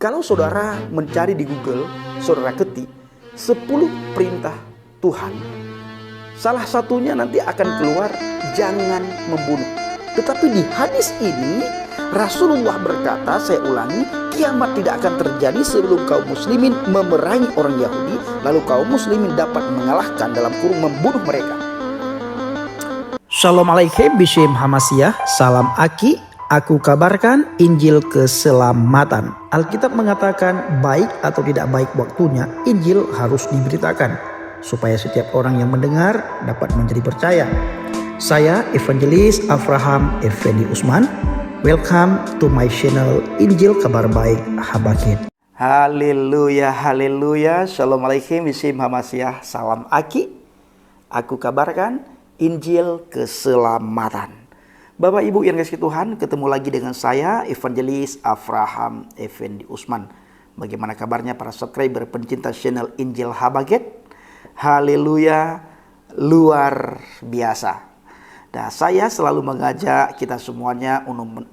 Kalau saudara mencari di Google, saudara ketik 10 perintah Tuhan, salah satunya nanti akan keluar jangan membunuh. Tetapi di hadis ini Rasulullah berkata, saya ulangi, kiamat tidak akan terjadi sebelum kaum muslimin memerangi orang Yahudi, lalu kaum muslimin dapat mengalahkan dalam kurung membunuh mereka. Shalom alaikum bisyim hamasiyah, salam aki, aku kabarkan Injil keselamatan. Alkitab mengatakan baik atau tidak baik waktunya, Injil harus diberitakan supaya setiap orang yang mendengar dapat menjadi percaya. Saya Evangelis Avraham Effendi Usman. Welcome to my channel Injil Kabar Baik Habakit. Haleluya, haleluya. Shalom alaikum bisyim hamasiyah, salam aki, aku kabarkan Injil keselamatan. Bapak Ibu yang kasih Tuhan, ketemu lagi dengan saya Evangelis Avraham Effendi Usman. Bagaimana kabarnya para subscriber pencinta channel Injil Habakit? Haleluya, luar biasa. Nah, saya selalu mengajak kita semuanya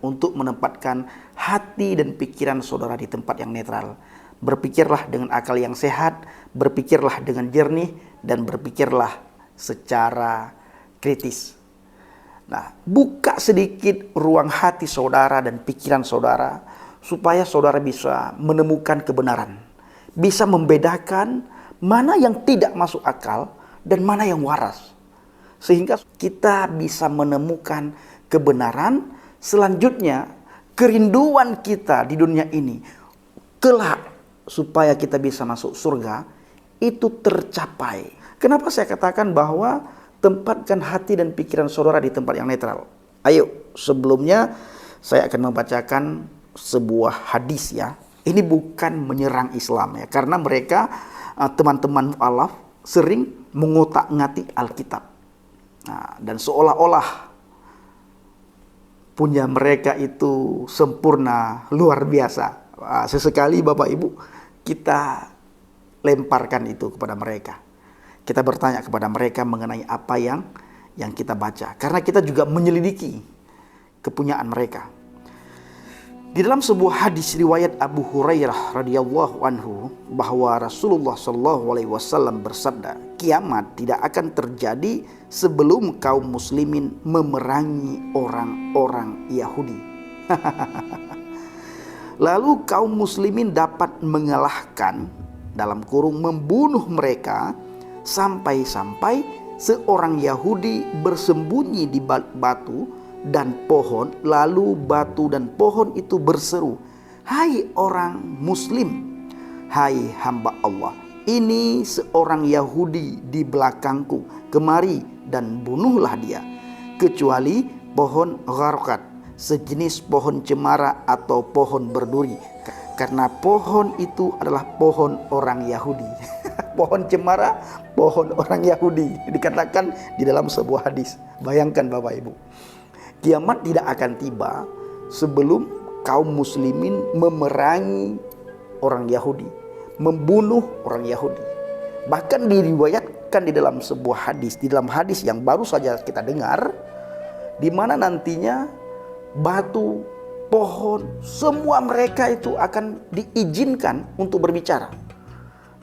untuk menempatkan hati dan pikiran saudara di tempat yang netral. Berpikirlah dengan akal yang sehat, berpikirlah dengan jernih, dan berpikirlah secara kritis. Nah, buka sedikit ruang hati saudara dan pikiran saudara supaya saudara bisa menemukan kebenaran, bisa membedakan mana yang tidak masuk akal dan mana yang waras, sehingga kita bisa menemukan kebenaran. Selanjutnya, kerinduan kita di dunia ini kelak supaya kita bisa masuk surga itu tercapai. Kenapa saya katakan bahwa tempatkan hati dan pikiran saudara di tempat yang netral? Ayo, sebelumnya saya akan membacakan sebuah hadis ya. Ini bukan menyerang Islam ya, karena mereka teman-teman mu'alaf sering mengotak-ngatik Alkitab. Nah, dan seolah-olah punya mereka itu sempurna, luar biasa. Sesekali Bapak Ibu kita lemparkan itu kepada mereka. Kita bertanya kepada mereka mengenai apa yang kita baca. Karena kita juga menyelidiki kepunyaan mereka. Di dalam sebuah hadis riwayat Abu Hurairah radhiyallahu anhu bahwa Rasulullah sallallahu alaihi wasallam bersabda, kiamat tidak akan terjadi sebelum kaum muslimin memerangi orang-orang Yahudi. Lalu kaum muslimin dapat mengalahkan dalam kurung membunuh mereka sampai-sampai seorang Yahudi bersembunyi di balik batu dan pohon, lalu batu dan pohon itu berseru, hai orang muslim, hai hamba Allah, ini seorang Yahudi di belakangku, kemari dan bunuhlah dia, kecuali pohon gharqad, sejenis pohon cemara atau pohon berduri, karena pohon itu adalah pohon orang Yahudi. Pohon cemara, pohon orang Yahudi, dikatakan di dalam sebuah hadis. Bayangkan Bapak Ibu, kiamat tidak akan tiba sebelum kaum muslimin memerangi orang Yahudi, membunuh orang Yahudi. Bahkan diriwayatkan di dalam sebuah hadis, di dalam hadis yang baru saja kita dengar, di mana nantinya batu, pohon, semua mereka itu akan diizinkan untuk berbicara.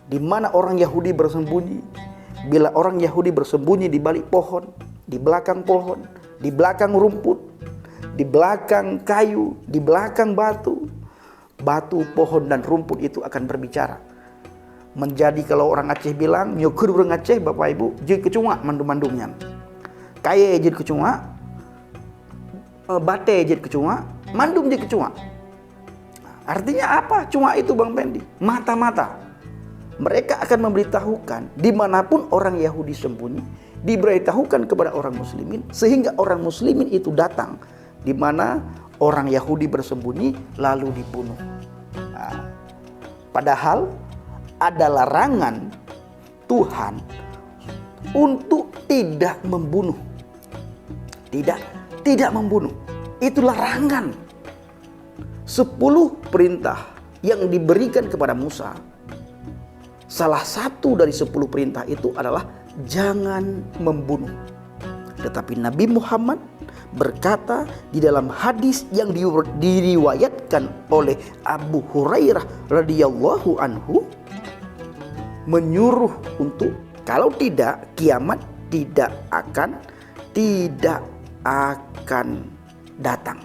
Di mana orang Yahudi bersembunyi, bila orang Yahudi bersembunyi di balik pohon, di belakang pohon, di belakang rumput, di belakang kayu, di belakang batu, pohon dan rumput itu akan berbicara. Menjadi kalau orang Aceh bilang, nyokur orang Aceh Bapak Ibu, jadi kecunga mandum-mandumnya. Kaya jadi kecunga, bate jadi kecunga, mandum jadi kecunga. Artinya apa cunga itu Bang Pendi? Mata-mata. Mereka akan memberitahukan dimanapun orang Yahudi sembunyi, diberitahukan kepada orang muslimin, sehingga orang muslimin itu datang di mana orang Yahudi bersembunyi lalu dibunuh. Nah, padahal ada larangan Tuhan untuk tidak membunuh. Tidak membunuh. Itu larangan. 10 perintah yang diberikan kepada Musa. Salah satu dari 10 perintah itu adalah jangan membunuh. Tetapi Nabi Muhammad berkata di dalam hadis yang diriwayatkan oleh Abu Hurairah radhiyallahu anhu, menyuruh untuk kalau tidak, kiamat tidak akan datang.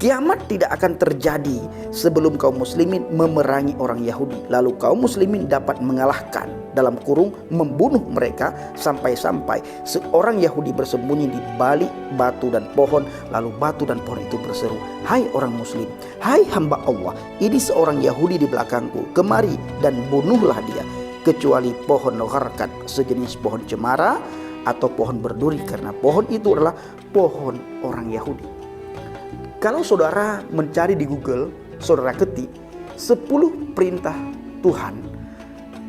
Kiamat tidak akan terjadi sebelum kaum muslimin memerangi orang Yahudi. Lalu kaum muslimin dapat mengalahkan, dalam kurung membunuh mereka, sampai-sampai seorang Yahudi bersembunyi di balik batu dan pohon. Lalu batu dan pohon itu berseru, "Hai orang muslim, hai hamba Allah, ini seorang Yahudi di belakangku. Kemari dan bunuhlah dia. Kecuali pohon gharqad, sejenis pohon cemara atau pohon berduri, karena pohon itu adalah pohon orang Yahudi." Kalau saudara mencari di Google, saudara ketik 10 perintah Tuhan,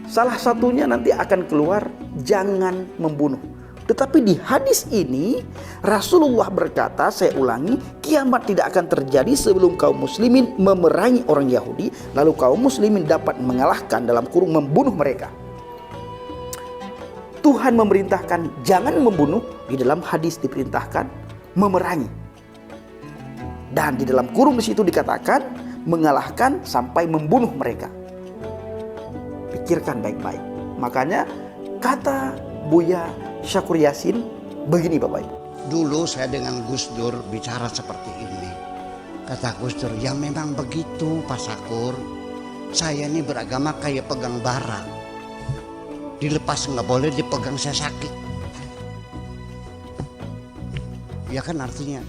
salah satunya nanti akan keluar jangan membunuh. Tetapi di hadis ini Rasulullah berkata, saya ulangi, kiamat tidak akan terjadi sebelum kaum muslimin memerangi orang Yahudi, lalu kaum muslimin dapat mengalahkan, dalam kurung membunuh mereka. Tuhan memerintahkan jangan membunuh, di dalam hadis diperintahkan memerangi. Dan di dalam kurung di situ dikatakan mengalahkan sampai membunuh mereka. Pikirkan baik-baik. Makanya kata Buya Syakur Yasin begini Bapak Ibu. Dulu saya dengan Gus Dur bicara seperti ini. Kata Gus Dur, ya memang begitu Pak Syakur. Saya ini beragama kayak pegang bara. Dilepas nggak boleh, dipegang saya sakit. Ya kan artinya.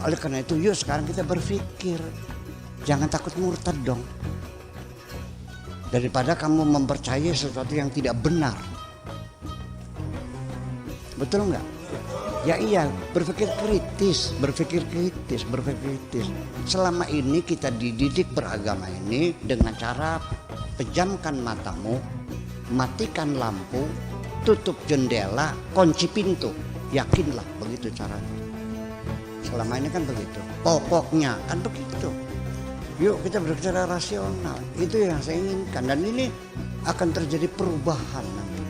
Oleh karena itu yuk sekarang kita berpikir, jangan takut murtad dong. Daripada kamu mempercayai sesuatu yang tidak benar. Betul nggak? Ya iya, berpikir kritis. Selama ini kita dididik beragama ini dengan cara pejamkan matamu, matikan lampu, tutup jendela, kunci pintu. Yakinlah begitu caranya. Selama ini kan begitu, pokoknya kan begitu. Yuk kita berbicara rasional, itu yang saya inginkan, dan ini akan terjadi perubahan nanti.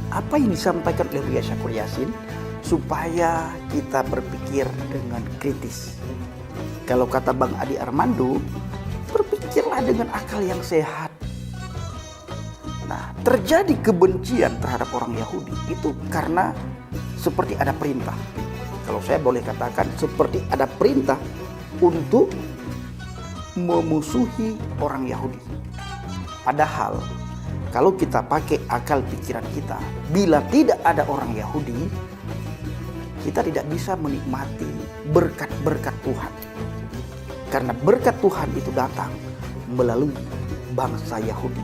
Apa yang disampaikan oleh Buya Syakur Yasin supaya kita berpikir dengan kritis. Kalau kata Bang Adi Armando, berpikirlah dengan akal yang sehat. Nah, terjadi kebencian terhadap orang Yahudi itu karena seperti ada perintah. Kalau saya boleh katakan seperti ada perintah untuk memusuhi orang Yahudi. Padahal kalau kita pakai akal pikiran kita, bila tidak ada orang Yahudi, kita tidak bisa menikmati berkat-berkat Tuhan. Karena berkat Tuhan itu datang melalui bangsa Yahudi.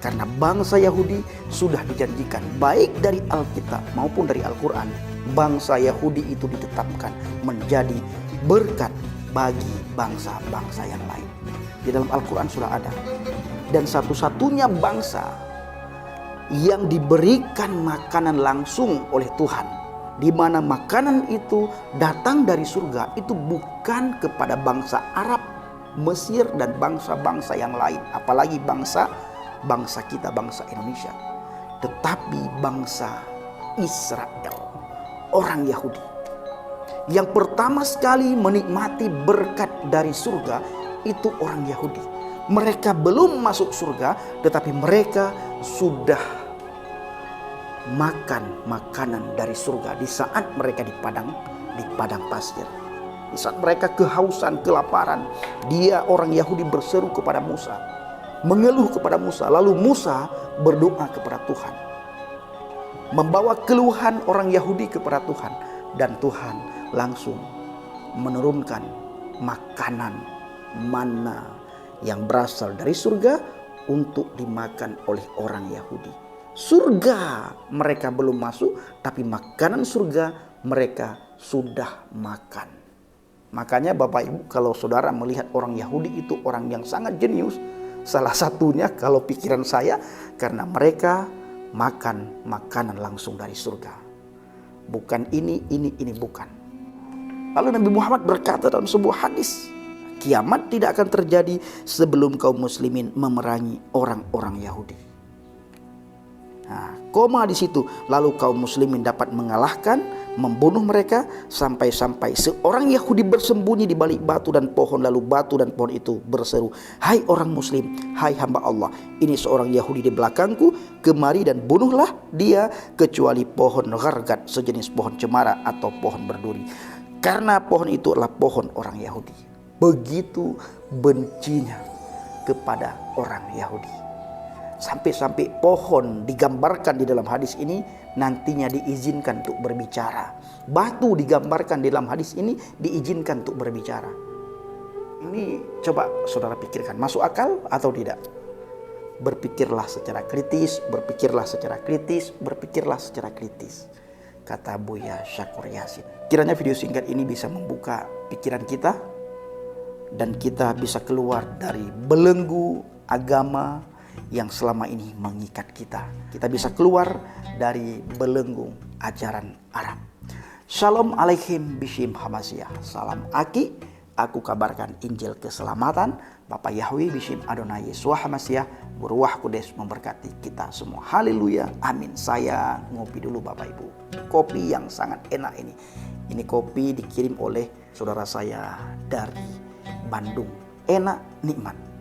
Karena bangsa Yahudi sudah dijanjikan baik dari Alkitab maupun dari Al-Quran, bangsa Yahudi itu ditetapkan menjadi berkat bagi bangsa-bangsa yang lain. Di dalam Al-Quran sudah ada. Dan satu-satunya bangsa yang diberikan makanan langsung oleh Tuhan, di mana makanan itu datang dari surga, itu bukan kepada bangsa Arab, Mesir, dan bangsa-bangsa yang lain, apalagi bangsa kita, bangsa Indonesia, tetapi bangsa Israel, orang Yahudi. Yang pertama sekali menikmati berkat dari surga itu orang Yahudi. Mereka belum masuk surga, tetapi mereka sudah makan makanan dari surga di saat mereka di padang pasir. Di saat mereka kehausan, kelaparan, dia orang Yahudi berseru kepada Musa, mengeluh kepada Musa, lalu Musa berdoa kepada Tuhan, membawa keluhan orang Yahudi kepada Tuhan, dan Tuhan langsung menurunkan makanan manna yang berasal dari surga untuk dimakan oleh orang Yahudi. Surga mereka belum masuk, tapi makanan surga mereka sudah makan. Makanya Bapak Ibu, kalau saudara melihat orang Yahudi itu orang yang sangat jenius, salah satunya kalau pikiran saya, karena mereka makan makanan langsung dari surga. Bukan ini bukan. Lalu Nabi Muhammad berkata dalam sebuah hadis, kiamat tidak akan terjadi sebelum kaum muslimin memerangi orang-orang Yahudi. Nah, koma di situ. Lalu kaum muslimin dapat mengalahkan, membunuh mereka sampai-sampai seorang Yahudi bersembunyi di balik batu dan pohon, lalu batu dan pohon itu berseru, "Hai orang muslim, hai hamba Allah, ini seorang Yahudi di belakangku, kemari dan bunuhlah dia kecuali pohon ghargat sejenis pohon cemara atau pohon berduri, karena pohon itu adalah pohon orang Yahudi." Begitu bencinya kepada orang Yahudi. Sampai-sampai pohon digambarkan di dalam hadis ini nantinya diizinkan untuk berbicara. Batu digambarkan di dalam hadis ini diizinkan untuk berbicara. Ini coba saudara pikirkan, masuk akal atau tidak? Berpikirlah secara kritis, berpikirlah secara kritis, berpikirlah secara kritis, kata Buya Syakur Yasin. Kiranya video singkat ini bisa membuka pikiran kita dan kita bisa keluar dari belenggu agama yang selama ini mengikat kita. Kita bisa keluar dari belenggu ajaran Arab. Shalom Aleichem Bishim Hamasiyah. Salam Aki, aku kabarkan Injil keselamatan. Bapak Yahweh Bishim Adonai Yesua Hamasiyah. Beruah Kudus memberkati kita semua. Haleluya, amin. Saya ngopi dulu Bapak Ibu. Kopi yang sangat enak ini. Ini kopi dikirim oleh saudara saya dari Bandung. Enak, nikmat.